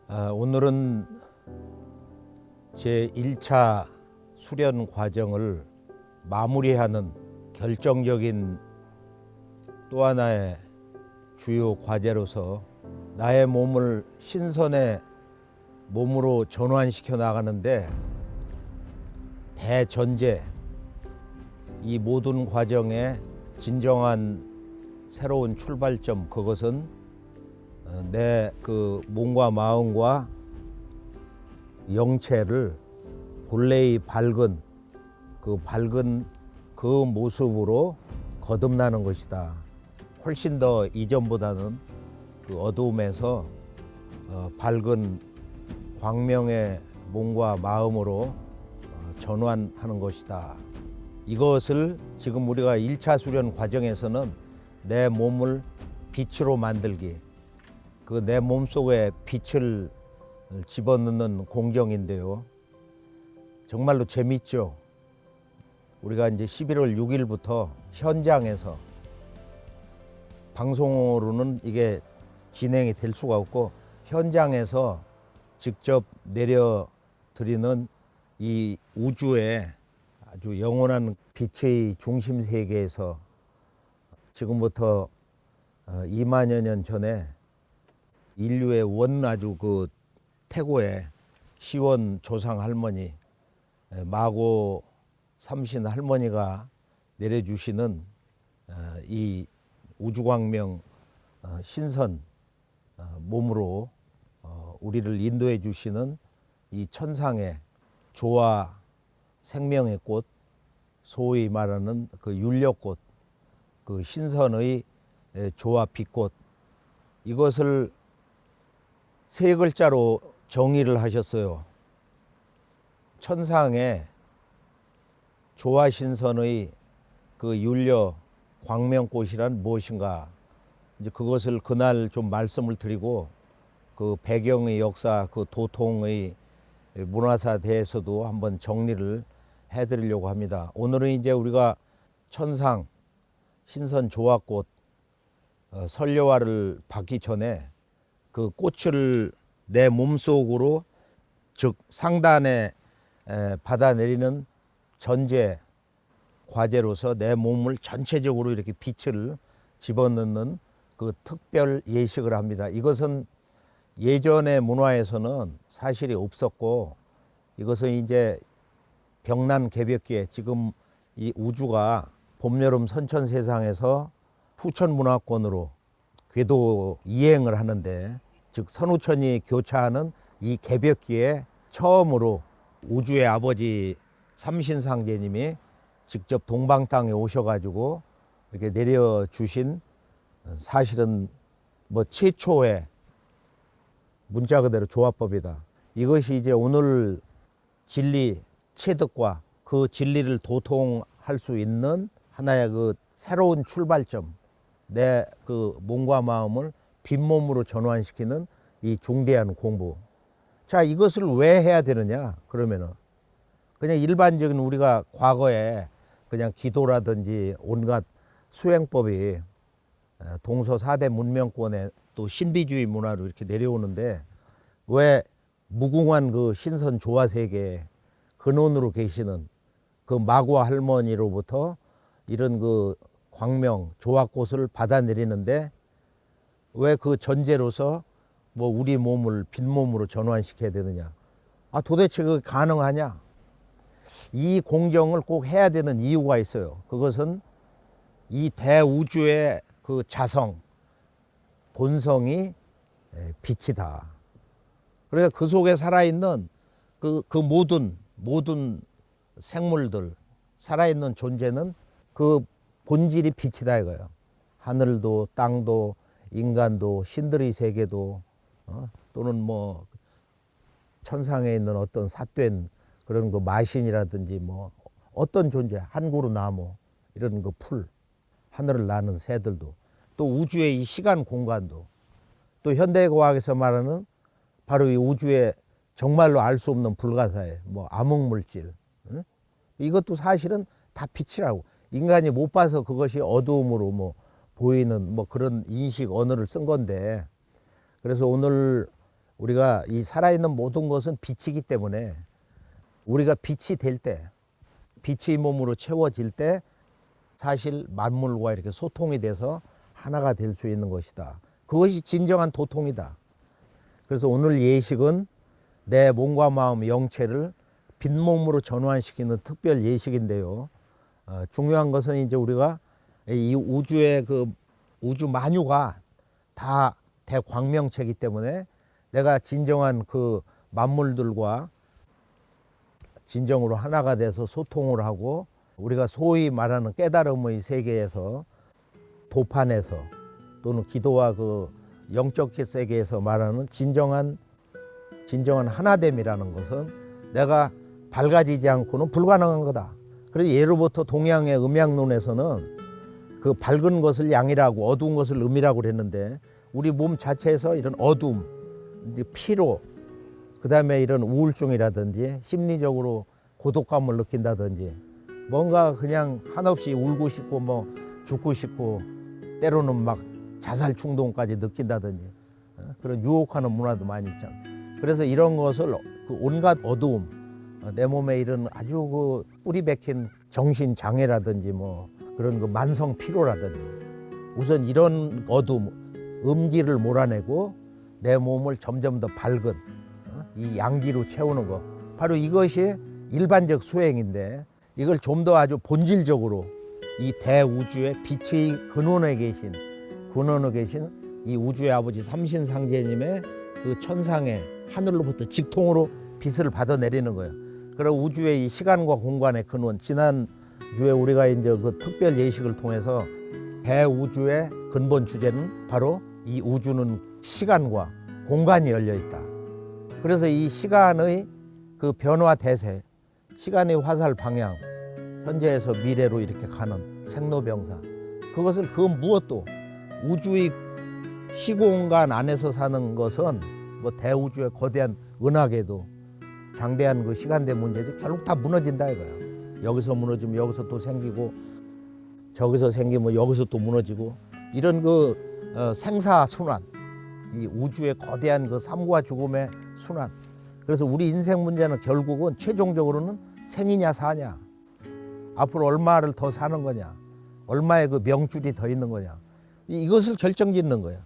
오늘은 제 1차 수련 과정을 마무리하는 결정적인 또 하나의 주요 과제로서 나의 몸을 신선의 몸으로 전환시켜 나가는데 대전제, 이 모든 과정의 진정한 새로운 출발점, 그것은 내 그 몸과 마음과 영체를 본래의 밝은 그 모습으로 거듭나는 것이다. 훨씬 더 이전보다는 그 어두움에서 밝은 광명의 몸과 마음으로 전환하는 것이다. 이것을 지금 우리가 1차 수련 과정에서는 내 몸을 빛으로 만들기, 그 내 몸속에 빛을 집어넣는 공정인데요. 정말로 재밌죠. 우리가 이제 11월 6일부터 현장에서, 방송으로는 이게 진행이 될 수가 없고 현장에서 직접 내려드리는 이 우주의 아주 영원한 빛의 중심 세계에서 지금부터 2만여 년 전에 인류의 원 아주 그 태고의 시원 조상 할머니, 마고 삼신 할머니가 내려주시는 이 우주광명 신선 몸으로 우리를 인도해 주시는 이 천상의 조화 생명의 꽃, 소위 말하는 그 윤력꽃, 그 신선의 조화 빛꽃, 이것을 세 글자로 정의를 하셨어요. 천상의 조화신선의 그 윤려 광명꽃이란 무엇인가, 이제 그것을 그날 좀 말씀을 드리고, 그 배경의 역사, 그 도통의 문화사에 대해서도 한번 정리를 해드리려고 합니다. 오늘은 이제 우리가 천상 신선 조화꽃 설려화를 받기 전에 그 꽃을 내 몸속으로, 즉 상단에 받아내리는 전제 과제로서 내 몸을 전체적으로 이렇게 빛을 집어넣는 그 특별 예식을 합니다. 이것은 예전의 문화에서는 사실이 없었고, 이것은 이제 병난 개벽기에, 지금 이 우주가 봄, 여름, 선천 세상에서 후천 문화권으로 궤도 이행을 하는데, 즉 선우천이 교차하는 이 개벽기에 처음으로 우주의 아버지 삼신상제님이 직접 동방 땅에 오셔가지고 이렇게 내려주신, 사실은 뭐 최초의 문자 그대로 조화법이다. 이것이 이제 오늘 진리 체득과 그 진리를 도통할 수 있는 하나의 그 새로운 출발점, 내 그 몸과 마음을 빈몸으로 전환시키는 이 중대한 공부. 자, 이것을 왜 해야 되느냐? 그러면은 그냥 일반적인 우리가 과거에 그냥 기도라든지 온갖 수행법이 동서 4대 문명권에 또 신비주의 문화로 이렇게 내려오는데, 왜 무궁한 그 신선 조화 세계에 근원으로 계시는 그 마고 할머니로부터 이런 그 광명 조화꽃을 받아내리는데, 왜 그 전제로서 뭐 우리 몸을 빈몸으로 전환시켜야 되느냐? 도대체 그게 가능하냐? 이 공정을 꼭 해야 되는 이유가 있어요. 그것은 이 대우주의 그 자성, 본성이 빛이다. 그러니까 그 속에 살아있는 그 모든 생물들, 살아있는 존재는 그 본질이 빛이다 이거예요. 하늘도, 땅도, 인간도, 신들의 세계도, 또는 뭐 천상에 있는 어떤 삿된 그런 그 마신이라든지, 뭐 어떤 존재, 한 그루 나무, 이런 그 풀, 하늘을 나는 새들도, 또 우주의 이 시간 공간도, 또 현대과학에서 말하는 바로 이 우주의 정말로 알 수 없는 불가사의 뭐 암흑물질, 이것도 사실은 다 빛이라고. 인간이 못 봐서 그것이 어두움으로 뭐 보이는 뭐 그런 인식 언어를 쓴 건데, 그래서 오늘 우리가 이 살아있는 모든 것은 빛이기 때문에 우리가 빛이 될 때, 빛이 몸으로 채워질 때 사실 만물과 이렇게 소통이 돼서 하나가 될 수 있는 것이다. 그것이 진정한 도통이다. 그래서 오늘 예식은 내 몸과 마음, 영체를 빛몸으로 전환시키는 특별 예식인데요. 중요한 것은 이제 우리가 이 우주의 그 우주 만유가 다 대광명체이기 때문에 내가 진정한 그 만물들과 진정으로 하나가 돼서 소통을 하고 우리가 소위 말하는 깨달음의 세계에서 도판에서 또는 기도와 그 영적 세계에서 말하는 진정한 하나됨이라는 것은 내가 밝아지지 않고는 불가능한 거다. 그래서 예로부터 동양의 음양론에서는 그 밝은 것을 양이라고 어두운 것을 음이라고 그랬는데 우리 몸 자체에서 이런 어둠, 피로, 그 다음에 이런 우울증이라든지 심리적으로 고독감을 느낀다든지 뭔가 그냥 한없이 울고 싶고 뭐 죽고 싶고 때로는 막 자살 충동까지 느낀다든지 그런 유혹하는 문화도 많이 있잖아. 그래서 이런 것을 그 온갖 어두움, 내 몸에 이런 아주 그 뿌리 박힌 정신 장애라든지 뭐 그런 그 만성 피로라든지 우선 이런 어둠, 음기를 몰아내고 내 몸을 점점 더 밝은 이 양기로 채우는 것, 바로 이것이 일반적 수행인데 이걸 좀 더 아주 본질적으로 이 대우주의 빛의 근원에 계신 이 우주의 아버지 삼신상제님의 그 천상의 하늘로부터 직통으로 빛을 받아 내리는 거예요. 그리고 우주의 이 시간과 공간의 근원, 지난 주에 우리가 이제 그 특별 예식을 통해서 대우주의 근본 주제는 바로 이 우주는 시간과 공간이 열려 있다. 그래서 이 시간의 그 변화 대세, 시간의 화살 방향, 현재에서 미래로 이렇게 가는 생로병사, 그것을 그 무엇도 우주의 시공간 안에서 사는 것은 뭐 대우주의 거대한 은하계도 장대한 그 시간대 문제도 결국 다 무너진다 이거야. 여기서 무너지면 여기서 또 생기고 저기서 생기면 여기서 또 무너지고 이런 그 생사순환, 이 우주의 거대한 그 삶과 죽음의 순환. 그래서 우리 인생 문제는 결국은 최종적으로는 생이냐 사냐, 앞으로 얼마를 더 사는 거냐, 얼마의 그 명줄이 더 있는 거냐, 이것을 결정짓는 거야.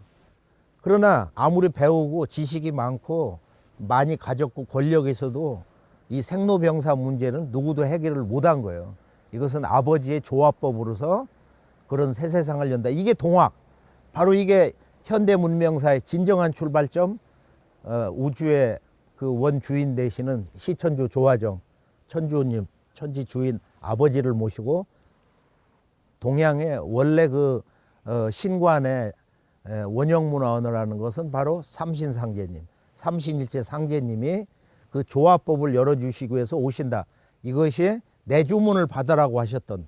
그러나 아무리 배우고 지식이 많고 많이 가졌고 권력이 있어도 이 생로병사 문제는 누구도 해결을 못한 거예요. 이것은 아버지의 조화법으로서 그런 새 세상을 연다. 이게 동학, 바로 이게 현대 문명사의 진정한 출발점, 우주의 그 원주인 되시는 시천주 조화정 천주님, 천지 주인 아버지를 모시고 동양의 원래 그 신관의 원형문화 언어라는 것은 바로 삼신상제님, 삼신일체 상제님이 그 조화법을 열어주시기 위해서 오신다. 이것이 내 주문을 받으라고 하셨던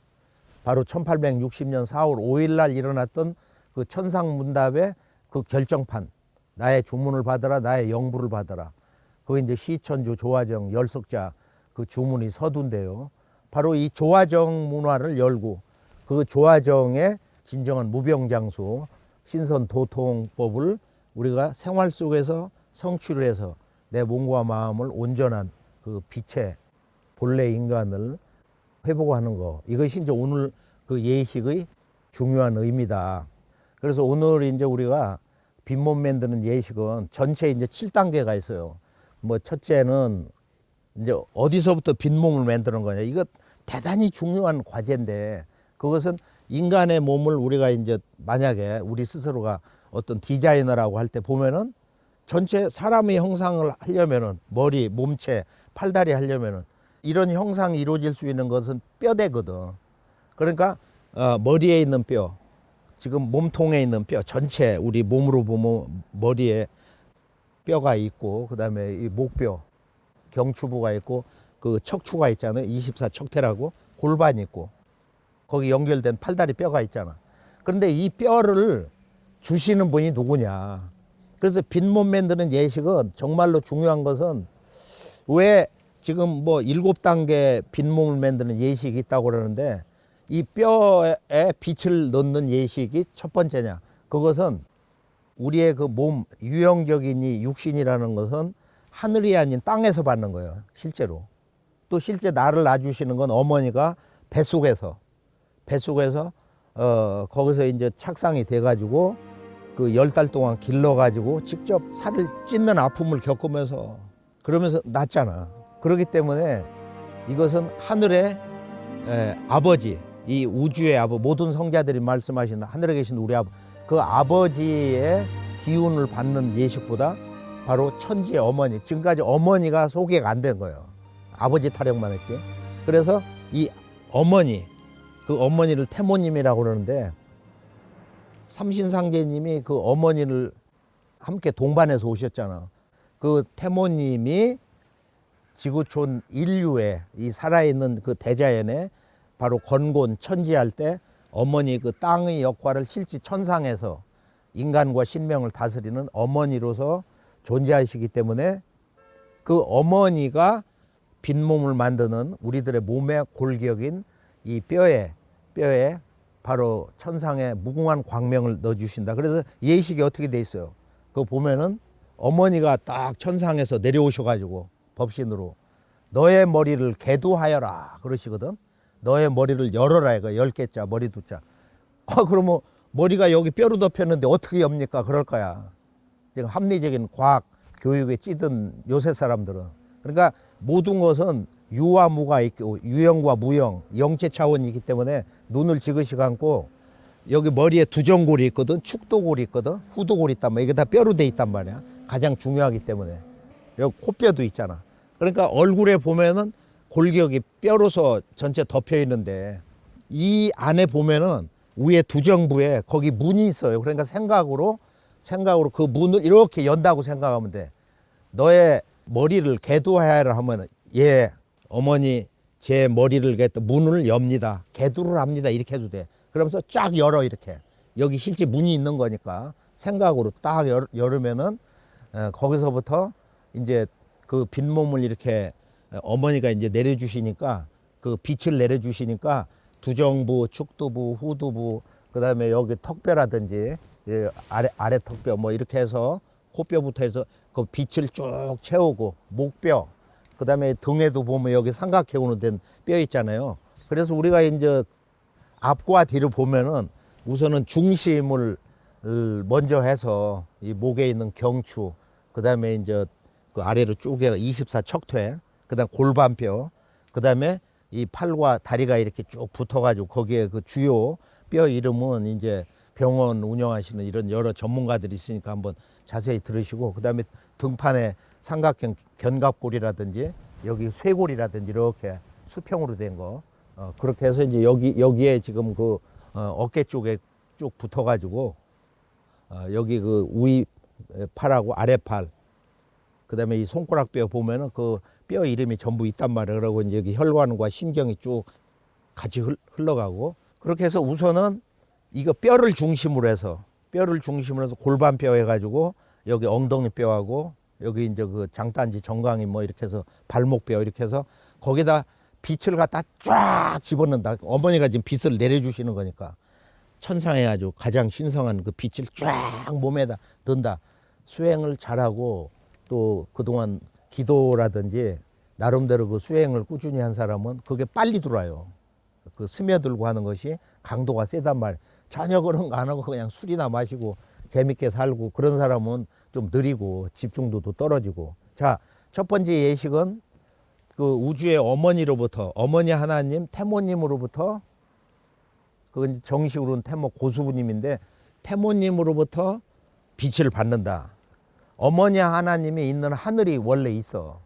바로 1860년 4월 5일 날 일어났던 그 천상문답의 그 결정판, 나의 주문을 받아라, 나의 영부를 받아라. 그게 이제 시천주 조화정 열석자 그 주문이 서두인데요. 바로 이 조화정 문화를 열고 그 조화정의 진정한 무병장수 신선 도통법을 우리가 생활 속에서 성취를 해서 내 몸과 마음을 온전한 그 빛의 본래 인간을 회복하는 거, 이것이 이제 오늘 그 예식의 중요한 의미다. 그래서 오늘 이제 우리가 빈몸 만드는 예식은 전체 이제 7단계가 있어요. 뭐 첫째는 이제 어디서부터 빈몸을 만드는 거냐. 이거 대단히 중요한 과제인데 그것은 인간의 몸을 우리가 이제 만약에 우리 스스로가 어떤 디자이너라고 할 때 보면은 전체 사람의 형상을 하려면은 머리, 몸체, 팔다리 하려면은 이런 형상이 이루어질 수 있는 것은 뼈대거든. 그러니까 머리에 있는 뼈, 지금 몸통에 있는 뼈 전체, 우리 몸으로 보면 머리에 뼈가 있고 그다음에 이 목뼈, 경추부가 있고 그 척추가 있잖아요. 24척태라고 골반이 있고 거기 연결된 팔다리 뼈가 있잖아. 그런데 이 뼈를 주시는 분이 누구냐. 그래서 빈몸 만드는 예식은 정말로 중요한 것은 왜 지금 뭐 7단계 빈몸을 만드는 예식이 있다고 그러는데 이 뼈에 빛을 넣는 예식이 첫 번째냐. 그것은 우리의 그 몸, 유형적인 이 육신이라는 것은 하늘이 아닌 땅에서 받는 거예요. 실제로. 또 실제 나를 낳아주시는 건 어머니가 뱃속에서 거기서 이제 착상이 돼가지고 그 10달 동안 길러가지고 직접 살을 찢는 아픔을 겪으면서 그러면서 낳잖아. 그렇기 때문에 이것은 하늘의 아버지, 이 우주의 아버지, 모든 성자들이 말씀하신 하늘에 계신 우리 아버지, 그 아버지의 기운을 받는 예식보다 바로 천지의 어머니, 지금까지 어머니가 소개가 안 된 거예요. 아버지 타령만 했지. 그래서 이 어머니, 그 어머니를 태모님이라고 그러는데, 삼신상제님이 그 어머니를 함께 동반해서 오셨잖아. 그 태모님이 지구촌 인류에, 이 살아있는 그 대자연에 바로 건곤 천지할 때 어머니 그 땅의 역할을 실제 천상에서 인간과 신명을 다스리는 어머니로서 존재하시기 때문에 그 어머니가 빈몸을 만드는 우리들의 몸의 골격인 이 뼈에 바로 천상에 무궁한 광명을 넣어주신다. 그래서 예식이 어떻게 돼 있어요? 그거 보면은 어머니가 딱 천상에서 내려오셔가지고 법신으로 너의 머리를 개두하여라 그러시거든. 너의 머리를 열어라 이거 10개자 머리 두자. 그러면 머리가 여기 뼈로 덮였는데 어떻게 엽니까? 그럴 거야. 지금 합리적인 과학 교육에 찌든 요새 사람들은. 그러니까 모든 것은 유와 무가 있고 유형과 무형 영체 차원이 있기 때문에 눈을 지그시 감고 여기 머리에 두정골이 있거든, 축도골이 있거든, 후두골이 있단 말이야. 이게 다 뼈로 돼 있단 말이야. 가장 중요하기 때문에. 여기 코뼈도 있잖아. 그러니까 얼굴에 보면은 골격이 뼈로서 전체 덮여 있는데 이 안에 보면은 위에 두정부에 거기 문이 있어요. 그러니까 생각으로 그 문을 이렇게 연다고 생각하면 돼. 너의 머리를 개두하여라 하면 예 어머니 제 머리를 문을 엽니다. 개두를 합니다. 이렇게 해도 돼. 그러면서 쫙 열어 이렇게. 여기 실제 문이 있는 거니까 생각으로 딱 열으면은 거기서부터 이제 그 빈몸을 이렇게 어머니가 이제 내려주시니까 그 빛을 내려주시니까 두정부, 축두부, 후두부, 그다음에 여기 턱뼈라든지 아래 턱뼈 뭐 이렇게 해서 코뼈부터 해서 그 빛을 쭉 채우고 목뼈, 그다음에 등에도 보면 여기 삼각형으로 된 뼈 있잖아요. 그래서 우리가 이제 앞과 뒤를 보면은 우선은 중심을 먼저 해서 이 목에 있는 경추, 그다음에 이제 그 아래로 쭉 해서 24척퇴, 그다음 골반뼈, 그다음에 이 팔과 다리가 이렇게 쭉 붙어가지고 거기에 그 주요 뼈 이름은 이제 병원 운영하시는 이런 여러 전문가들이 있으니까 한번 자세히 들으시고, 그다음에 등판에 삼각형 견갑골이라든지 여기 쇄골이라든지 이렇게 수평으로 된 거, 그렇게 해서 이제 여기에 지금 그 어깨 쪽에 쭉 붙어가지고 여기 그 위 팔하고 아래 팔, 그다음에 이 손가락뼈 보면은 그 뼈 이름이 전부 있단 말이에요. 그러고 이제 여기 혈관과 신경이 쭉 같이 흘러가고, 그렇게 해서 우선은 이거 뼈를 중심으로 해서 골반뼈 해가지고 여기 엉덩이 뼈하고 여기 이제 그 장단지 정강이 뭐 이렇게 해서 발목뼈 이렇게 해서 거기다 빛을 갖다 쫙 집어넣는다. 어머니가 지금 빛을 내려주시는 거니까 천상에 아주 가장 신성한 그 빛을 쫙 몸에다 넣는다. 수행을 잘하고 또 그동안 기도라든지 나름대로 그 수행을 꾸준히 한 사람은 그게 빨리 들어와요. 그 스며들고 하는 것이 강도가 세단 말이에요. 전혀 그런 거 안 하고 그냥 술이나 마시고 재밌게 살고 그런 사람은 좀 느리고 집중도도 떨어지고. 자, 첫 번째 예식은 그 우주의 어머니로부터, 어머니 하나님 태모님으로부터, 그건 정식으로는 태모 고수부님인데 태모님으로부터 빛을 받는다. 어머니 하나님이 있는 하늘이 원래 있어.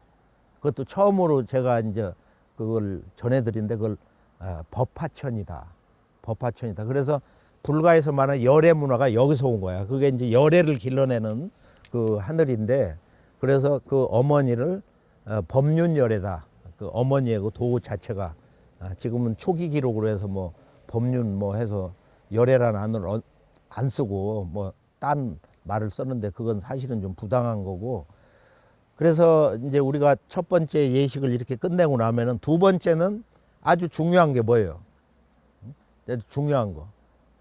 그것도 처음으로 제가 이제 그걸 전해드린데 그걸 법화천이다. 법화천이다. 그래서 불가에서 말하는 열애 문화가 여기서 온 거야. 그게 이제 열애를 길러내는 그 하늘인데, 그래서 그 어머니를 법륜열애다. 그 어머니의 그 도 자체가 지금은 초기 기록으로 해서 뭐 법륜 뭐 해서 열애라는 안을 안 쓰고 뭐 딴 말을 썼는데 그건 사실은 좀 부당한 거고. 그래서 이제 우리가 첫 번째 예식을 이렇게 끝내고 나면은 두 번째는 아주 중요한 게 뭐예요? 중요한 거.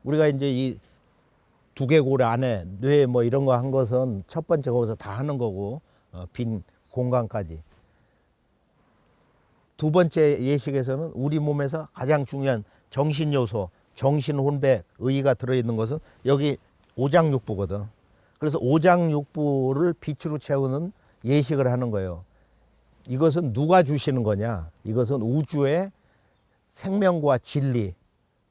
우리가 이제 이 두개골 안에 뇌 뭐 이런 거 한 것은 첫 번째 거기서 다 하는 거고 빈 공간까지. 두 번째 예식에서는 우리 몸에서 가장 중요한 정신 요소, 정신 혼백, 의가 들어있는 것은 여기 오장육부거든. 그래서 오장육부를 빛으로 채우는 예식을 하는 거예요. 이것은 누가 주시는 거냐? 이것은 우주의 생명과 진리,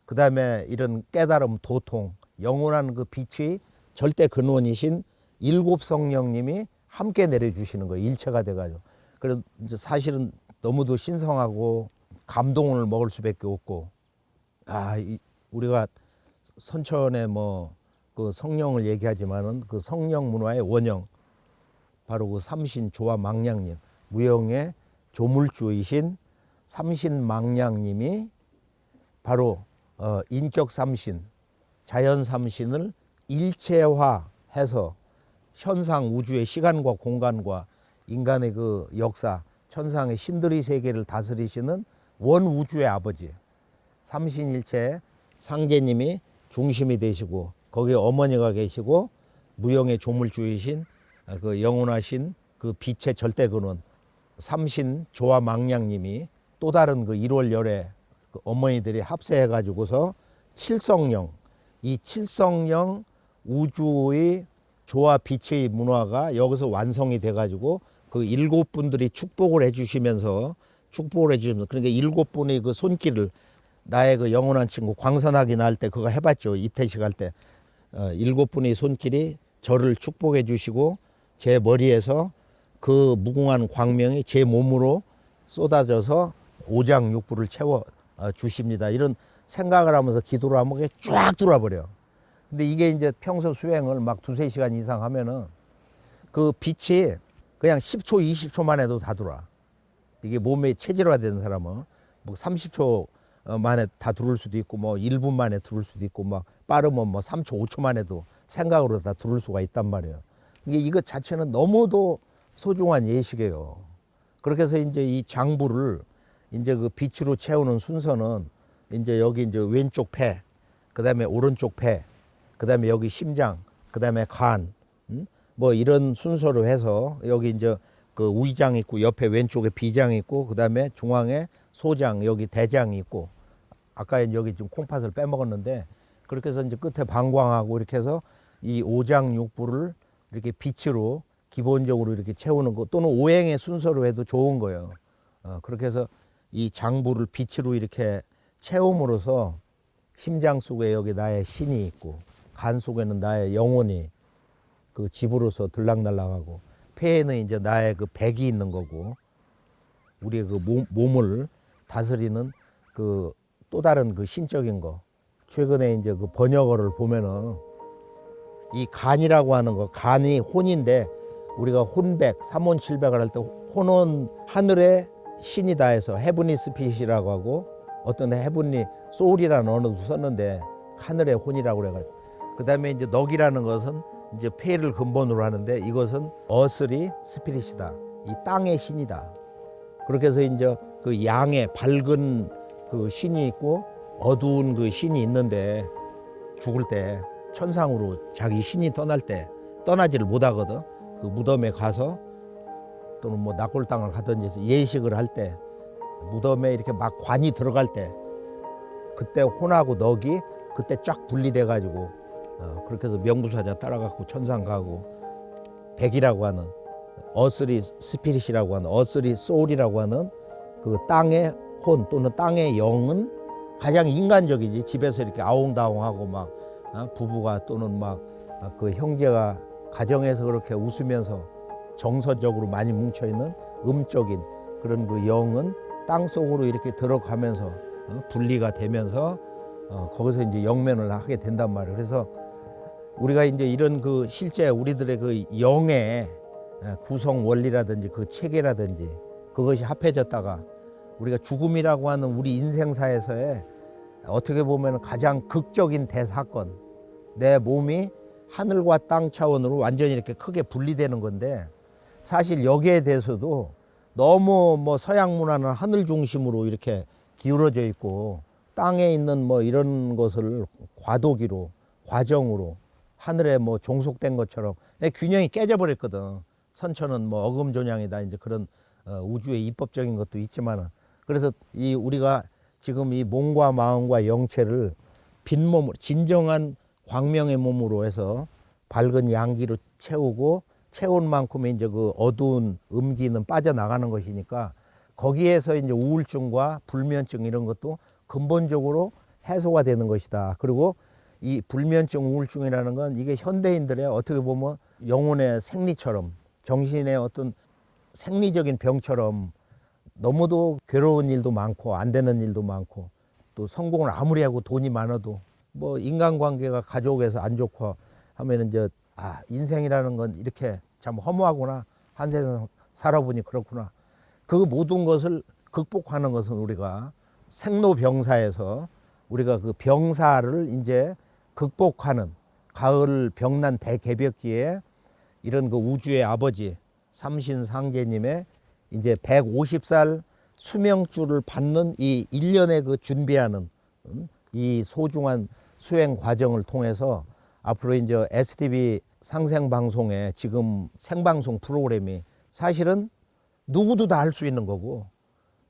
그 다음에 이런 깨달음, 도통, 영원한 그 빛이 절대 근원이신 일곱 성령님이 함께 내려주시는 거예요. 일체가 돼가지고. 그래서 이제 사실은 너무도 신성하고 감동을 먹을 수밖에 없고, 우리가 선천에 뭐 그 성령을 얘기하지만은 그 성령 문화의 원형, 바로 그 삼신 조화 망량님, 무형의 조물주이신 삼신 망량님이 바로 인격 삼신, 자연 삼신을 일체화해서 현상 우주의 시간과 공간과 인간의 그 역사, 천상의 신들의 세계를 다스리시는 원 우주의 아버지 삼신일체 상제님이 중심이 되시고, 거기에 어머니가 계시고 무형의 조물주이신 그 영원하신 그 빛의 절대 근원 삼신 조화 망량님이 또 다른 그 1월 열에 그 어머니들이 합세해 가지고서 칠성령, 이 칠성령 우주의 조화 빛의 문화가 여기서 완성이 돼 가지고 그 일곱 분들이 축복을 해주시면서 그러니까 일곱 분의 그 손길을, 나의 그 영원한 친구 광선학이 나올 때 그거 해봤죠. 입퇴식 할 때 일곱 분의 손길이 저를 축복해 주시고 제 머리에서 그 무궁한 광명이 제 몸으로 쏟아져서 오장육부를 채워 주십니다. 이런 생각을 하면서 기도를 하면 그게 쫙 들어와. 근데 이게 이제 평소 수행을 막 두세 시간 이상 하면은 그 빛이 그냥 10초, 20초만 해도 다 들어와. 이게 몸에 체질화된 사람은 뭐 30초 만에 다 들어올 수도 있고 뭐 1분 만에 들어올 수도 있고 막 빠르면 뭐 3초, 5초만 해도 생각으로 다 들어올 수가 있단 말이에요. 이게 이것 자체는 너무도 소중한 예식이에요. 그렇게 해서 이제 이 장부를 이제 그 빛으로 채우는 순서는 이제 여기 이제 왼쪽 폐, 그 다음에 오른쪽 폐, 그 다음에 여기 심장, 그 다음에 간, 뭐 이런 순서로 해서 여기 이제 그 위장 있고 옆에 왼쪽에 비장 있고 그 다음에 중앙에 소장, 여기 대장이 있고, 아까 여기 좀 콩팥을 빼먹었는데 그렇게 해서 이제 끝에 방광하고 이렇게 해서 이 오장육부를 이렇게 빛으로 기본적으로 이렇게 채우는 거, 또는 오행의 순서로 해도 좋은 거예요. 그렇게 해서 이 장부를 빛으로 이렇게 채움으로써 심장 속에 여기 나의 신이 있고, 간 속에는 나의 영혼이 그 집으로서 들락날락하고, 폐에는 이제 나의 그 백이 있는 거고, 우리의 그 몸을 다스리는 그 또 다른 그 신적인 거. 최근에 이제 그 번역어를 보면은 이 간이라고 하는 거, 간이 혼인데 우리가 혼백, 삼혼칠백을 할 때 혼은 하늘의 신이다 해서 헤븐리 스핏이라고 하고, 어떤 헤븐리 소울이라는 언어도 썼는데 하늘의 혼이라고 그래가지고, 그 다음에 이제 넉이라는 것은 이제 폐를 근본으로 하는데 이것은 어스리 스피릿이다, 이 땅의 신이다. 그렇게 해서 이제 그 양의 밝은 그 신이 있고 어두운 그 신이 있는데, 죽을 때 천상으로 자기 신이 떠날 때 떠나지를 못하거든. 그 무덤에 가서 또는 뭐 낙골당을 가든지 해서 예식을 할 때 무덤에 이렇게 막 관이 들어갈 때 그때 혼하고 넉이 그때 쫙 분리돼 가지고 그렇게 해서 명부사자 따라가고 천상 가고, 백이라고 하는 어스리 스피릿이라고 하는 어스리 소울이라고 하는 그 땅의 혼 또는 땅의 영은 가장 인간적이지. 집에서 이렇게 아웅다웅하고 막 부부가 또는 막 그 형제가 가정에서 그렇게 웃으면서 정서적으로 많이 뭉쳐 있는 음적인 그런 그 영은 땅 속으로 이렇게 들어가면서 분리가 되면서 거기서 이제 영면을 하게 된단 말이에요. 그래서 우리가 이제 이런 그 실제 우리들의 그 영의 구성 원리라든지 그 체계라든지 그것이 합해졌다가 우리가 죽음이라고 하는 우리 인생사에서의 어떻게 보면 가장 극적인 대사건, 내 몸이 하늘과 땅 차원으로 완전히 이렇게 크게 분리되는 건데, 사실 여기에 대해서도 너무 뭐 서양 문화는 하늘 중심으로 이렇게 기울어져 있고 땅에 있는 뭐 이런 것을 과도기로 과정으로 하늘에 뭐 종속된 것처럼 균형이 깨져버렸거든. 선천은 뭐 어금존양이다 이제 그런 우주의 입법적인 것도 있지만은 그래서 이 우리가 지금 이 몸과 마음과 영체를 빈몸으로 진정한 광명의 몸으로 해서 밝은 양기로 채우고 채운 만큼의 이제 그 어두운 음기는 빠져나가는 것이니까 거기에서 이제 우울증과 불면증 이런 것도 근본적으로 해소가 되는 것이다. 그리고 이 불면증 우울증이라는 건 이게 현대인들의 어떻게 보면 영혼의 생리처럼 정신의 어떤 생리적인 병처럼 너무도 괴로운 일도 많고 안 되는 일도 많고 또 성공을 아무리 하고 돈이 많아도 뭐 인간관계가 가족에서 안 좋고 하면은 이제 인생이라는 건 이렇게 참 허무하구나 한 세상 살아보니 그렇구나 그 모든 것을 극복하는 것은 우리가 생로병사에서 우리가 그 병사를 이제 극복하는 가을 병난 대개벽기에 이런 그 우주의 아버지 삼신상제님의 이제 150살 수명줄을 받는 이 1년의 그 준비하는 이 소중한 수행 과정을 통해서 앞으로 이제 STV 상생방송에 지금 생방송 프로그램이 사실은 누구도 다 할 수 있는 거고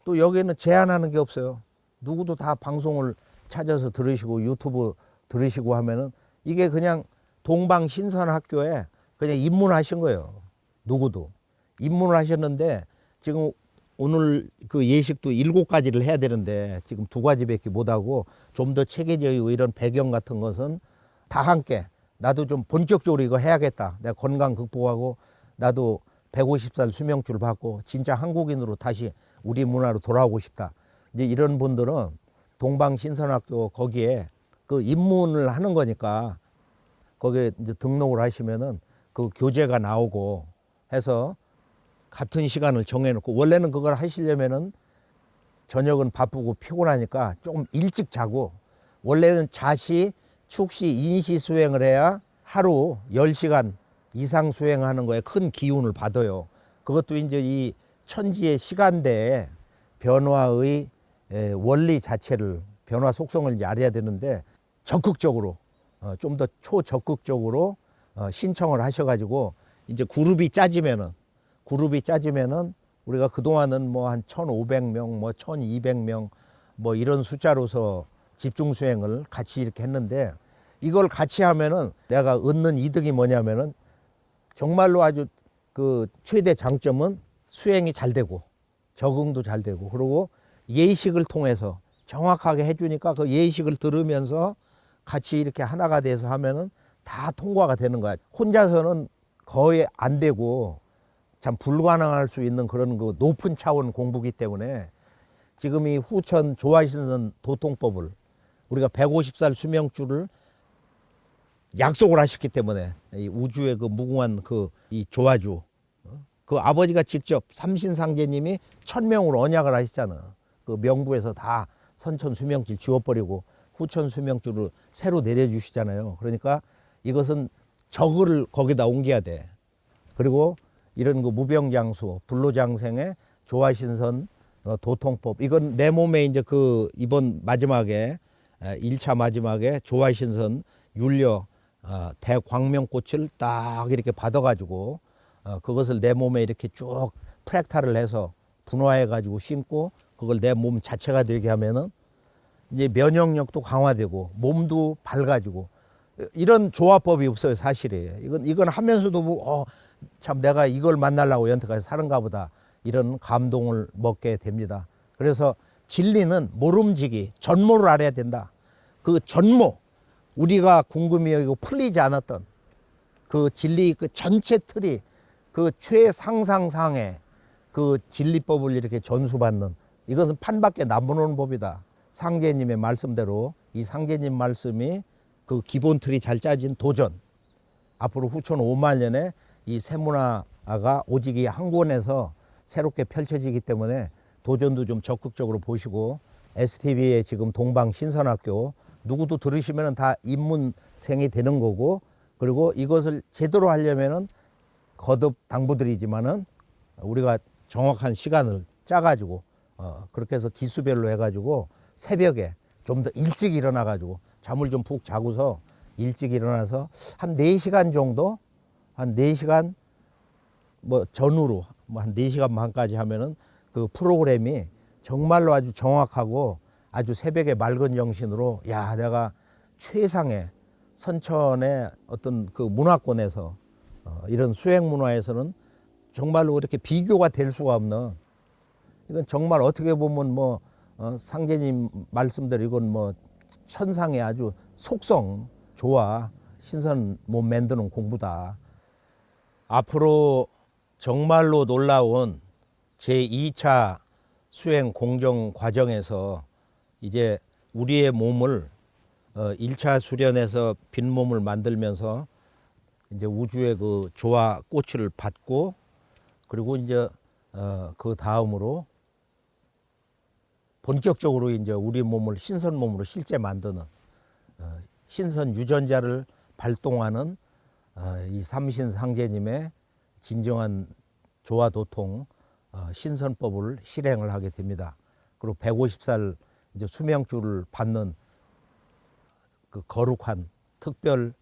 또 여기에는 제한하는 게 없어요. 누구도 다 방송을 찾아서 들으시고 유튜브 들으시고 하면은 이게 그냥 동방신선학교에 그냥 입문하신 거예요. 누구도. 입문을 하셨는데 지금 오늘 그 예식도 7가지를 해야 되는데 지금 2가지밖에 못하고 좀 더 체계적이고 이런 배경 같은 것은 다 함께 나도 좀 본격적으로 이거 해야겠다. 내가 건강 극복하고 나도 150살 수명줄 받고 진짜 한국인으로 다시 우리 문화로 돌아오고 싶다. 이제 이런 분들은 동방신선학교 거기에 그 입문을 하는 거니까 거기에 이제 등록을 하시면은 그 교재가 나오고 해서 같은 시간을 정해놓고 원래는 그걸 하시려면은 저녁은 바쁘고 피곤하니까 조금 일찍 자고 원래는 자시, 축시, 인시 수행을 해야 하루 10시간 이상 수행하는 거에 큰 기운을 받아요. 그것도 이제 이 천지의 시간대에 변화의 원리 자체를 변화 속성을 이제 알아야 되는데 적극적으로 좀 더 초적극적으로 신청을 하셔가지고 이제 그룹이 짜지면은 우리가 그동안은 뭐 한 1,500명, 뭐 1,200명 뭐 이런 숫자로서 집중 수행을 같이 이렇게 했는데 이걸 같이 하면은 내가 얻는 이득이 뭐냐면은 정말로 아주 그 최대 장점은 수행이 잘 되고 적응도 잘 되고 그리고 예식을 통해서 정확하게 해주니까 그 예식을 들으면서 같이 이렇게 하나가 돼서 하면은 다 통과가 되는 거야. 혼자서는 거의 안 되고 참 불가능할 수 있는 그런 그 높은 차원 공부기 때문에 지금 이 후천 조화신선 도통법을 우리가 150살 수명줄을 약속을 하셨기 때문에 이 우주의 그 무궁한 그 이 조화주 그 아버지가 직접 삼신상제님이 1000명으로 언약을 하셨잖아. 그 명부에서 다 선천 수명줄 지워버리고 후천 수명줄을 새로 내려주시잖아요. 그러니까 이것은 저거를 거기다 옮겨야 돼. 그리고 이런 그 무병장수 불로장생의 조화신선 도통법 이건 내 몸에 이제 그 이번 마지막에 1차 마지막에 조화신선 율려 대광명꽃을 딱 이렇게 받아가지고 그것을 내 몸에 이렇게 쭉 프랙탈을 해서 분화해가지고 심고 그걸 내 몸 자체가 되게 하면은 이제 면역력도 강화되고 몸도 밝아지고 이런 조화법이 없어요 사실이. 이건 하면서도 뭐 참 내가 이걸 만나려고 연태까지 사는가 보다 이런 감동을 먹게 됩니다. 그래서 진리는 모름지기 전모를 알아야 된다. 그 전모 우리가 궁금히 여기고 풀리지 않았던 그 진리 그 전체 틀이 그 최상상상의 그 진리법을 이렇게 전수받는 이것은 판밖에 남부는 법이다. 상제님의 말씀대로 이 상제님 말씀이 그 기본 틀이 잘 짜진 도전 앞으로 후천 5만 년에 이 세문화가 오직 이 한 권에서 새롭게 펼쳐지기 때문에 도전도 좀 적극적으로 보시고 STV의 지금 동방신선학교 누구도 들으시면 다 입문생이 되는 거고 그리고 이것을 제대로 하려면은 거듭 당부드리지만은 우리가 정확한 시간을 짜가지고 그렇게 해서 기수별로 해가지고 새벽에 좀 더 일찍 일어나가지고 잠을 좀 푹 자고서 일찍 일어나서 한 4시간 정도, 한 4시간 뭐 전후로 뭐 한 4시간 반까지 하면은 그 프로그램이 정말로 아주 정확하고 아주 새벽에 맑은 정신으로 야, 내가 최상의 선천의 어떤 그 문화권에서 이런 수행 문화에서는 정말로 이렇게 비교가 될 수가 없는, 이건 정말 어떻게 보면 뭐 상제님 말씀대로 이건 뭐 천상의 아주 속성 조화 신선 몸 만드는 공부다. 앞으로 정말로 놀라운 제2차 수행 공정 과정에서 이제 우리의 몸을 1차 수련에서 빈 몸을 만들면서 이제 우주의 그 조화 꽃을 받고, 그리고 이제 그 다음으로 본격적으로 이제 우리 몸을 신선 몸으로 실제 만드는 신선 유전자를 발동하는 이 삼신상제님의 진정한 조화 도통 신선법을 실행을 하게 됩니다. 그리고 150살 이제 수명주를 받는 그 거룩한 특별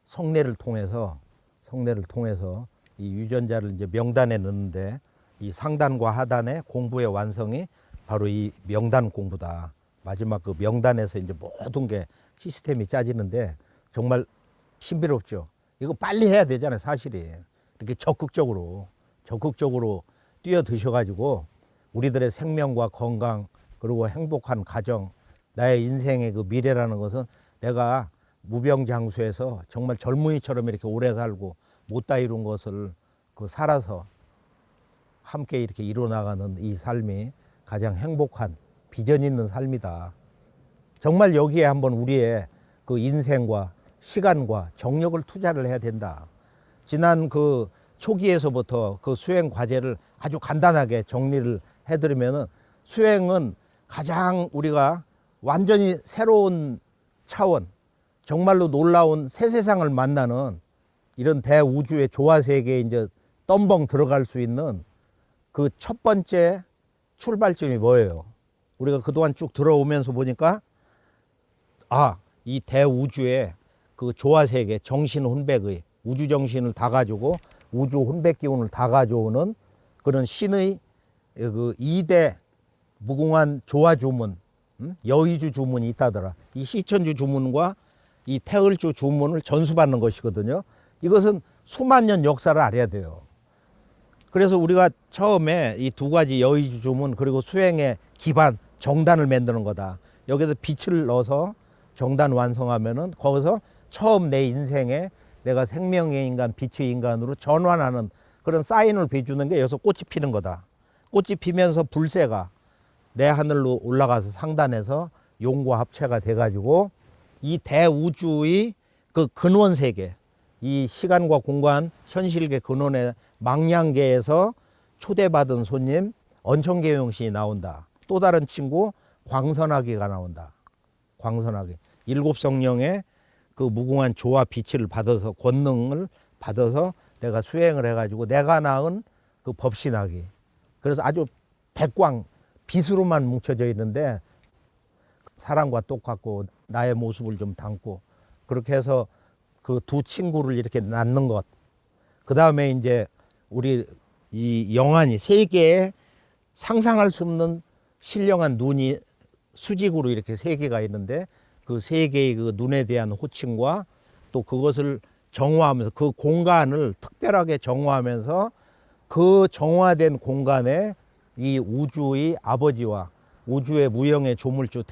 성례를 통해서 이 유전자를 이제 명단에 넣는데, 이 상단과 하단의 공부의 완성이 바로 이 명단 공부다. 마지막 그 명단에서 이제 모든 게 시스템이 짜지는데 정말 신비롭죠. 이거 빨리 해야 되잖아요, 사실이. 이렇게 적극적으로 뛰어드셔가지고 우리들의 생명과 건강 그리고 행복한 가정, 나의 인생의 그 미래라는 것은 내가 무병장수해서 정말 젊은이처럼 이렇게 오래 살고 못다 이룬 것을 그 살아서 함께 이렇게 이뤄나가는 이 삶이 가장 행복한 비전 있는 삶이다. 정말 여기에 한번 우리의 그 인생과 시간과 정력을 투자를 해야 된다. 지난 그 초기에서부터 그 수행 과제를 아주 간단하게 정리를 해드리면은, 수행은 가장 우리가 완전히 새로운 차원, 정말로 놀라운 새 세상을 만나는 이런 대우주의 조화 세계에 이제 덤벙 들어갈 수 있는 그 첫 번째 출발점이 뭐예요? 우리가 그동안 쭉 들어오면서 보니까 이 대우주의 그 조화 세계, 정신 혼백의 우주 정신을 다 가지고 우주 혼백 기운을 다 가져오는 그런 신의 그 2대 무궁한 조화 주문, 여의주 주문이 있다더라. 이 시천주 주문과 이 태을주 주문을 전수받는 것이거든요. 이것은 수만 년 역사를 알아야 돼요. 그래서 우리가 처음에 이 두 가지 여의주 주문 그리고 수행의 기반 정단을 만드는 거다. 여기서 빛을 넣어서 정단 완성하면은 거기서 처음 내 인생에 내가 생명의 인간, 빛의 인간으로 전환하는 그런 사인을 비주는 게 여기서 꽃이 피는 거다. 꽃이 피면서 불새가 내 하늘로 올라가서 상단에서 용과 합체가 돼가지고 이 대우주의 그 근원 세계, 이 시간과 공간 현실계 근원의 망량계에서 초대받은 손님 언천계용신이 나온다. 또 다른 친구 광선하기가 나온다. 광선하기. 7성령의 그 무궁한 조화 빛을 받아서 권능을 받아서 내가 수행을 해가지고 내가 낳은 그 법신하기. 그래서 아주 백광 빛으로만 뭉쳐져 있는데 사람과 똑같고 나의 모습을 좀 담고 그렇게 해서 그 두 친구를 이렇게 낳는 것. 그 다음에 이제 우리 이 영안이 세계에 상상할 수 없는 신령한 눈이 수직으로 이렇게 세 개가 있는데 그 세 개의 그 눈에 대한 호칭과 또 그것을 정화하면서 그 공간을 특별하게 정화하면서 그 정화된 공간에 이 우주의 아버지와 우주의 무형의 조물주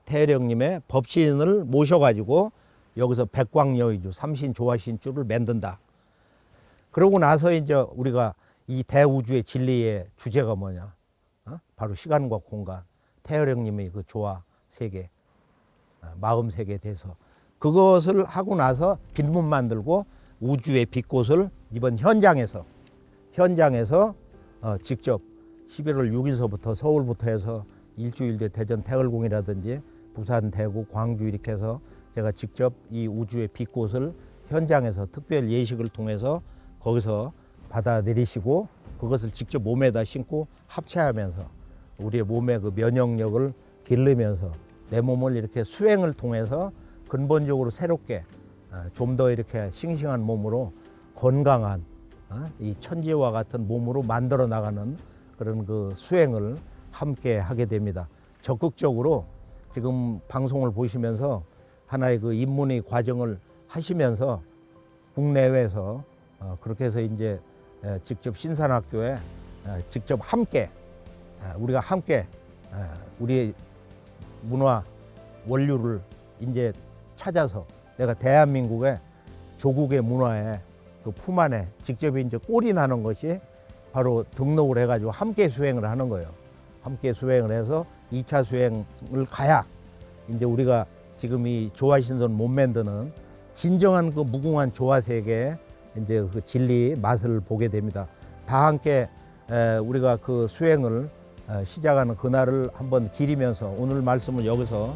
태열형님의 법신을 모셔가지고 여기서 백광여의주 삼신조화신주를 만든다. 그러고 나서 이제 우리가 이 대우주의 진리의 주제가 뭐냐? 바로 시간과 공간, 태열형님의 그 조화 세계, 마음 세계에 대해서 그것을 하고 나서 빈문 만들고 우주의 빛꽃을 이번 현장에서 직접 11월 6일서부터 서울부터 해서 일주일 뒤에 대전 태월궁이라든지 부산, 대구, 광주 이렇게 해서 제가 직접 이 우주의 빛꽃을 현장에서 특별 예식을 통해서 거기서 받아내리시고 그것을 직접 몸에다 신고 합체하면서 우리의 몸의 그 면역력을 기르면서 내 몸을 이렇게 수행을 통해서 근본적으로 새롭게 좀 더 이렇게 싱싱한 몸으로 건강한 이 천지와 같은 몸으로 만들어 나가는 그런 그 수행을 함께 하게 됩니다. 적극적으로 지금 방송을 보시면서 하나의 그 입문의 과정을 하시면서 국내외에서 그렇게 해서 이제 직접 신산학교에 직접 함께 우리가 함께 우리의 문화 원류를 이제 찾아서 내가 대한민국의 조국의 문화에 그 품 안에 직접 이제 꼴이 나는 것이 바로 등록을 해가지고 함께 수행을 하는 거예요. 함께 수행을 해서 2차 수행을 가야 이제 우리가 지금 이 조화신선 못 만드는 진정한 그 무궁한 조화 세계의 이제 그 진리 맛을 보게 됩니다. 다 함께 우리가 그 수행을 시작하는 그날을 한번 기리면서 오늘 말씀을 여기서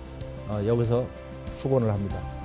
축원을 합니다.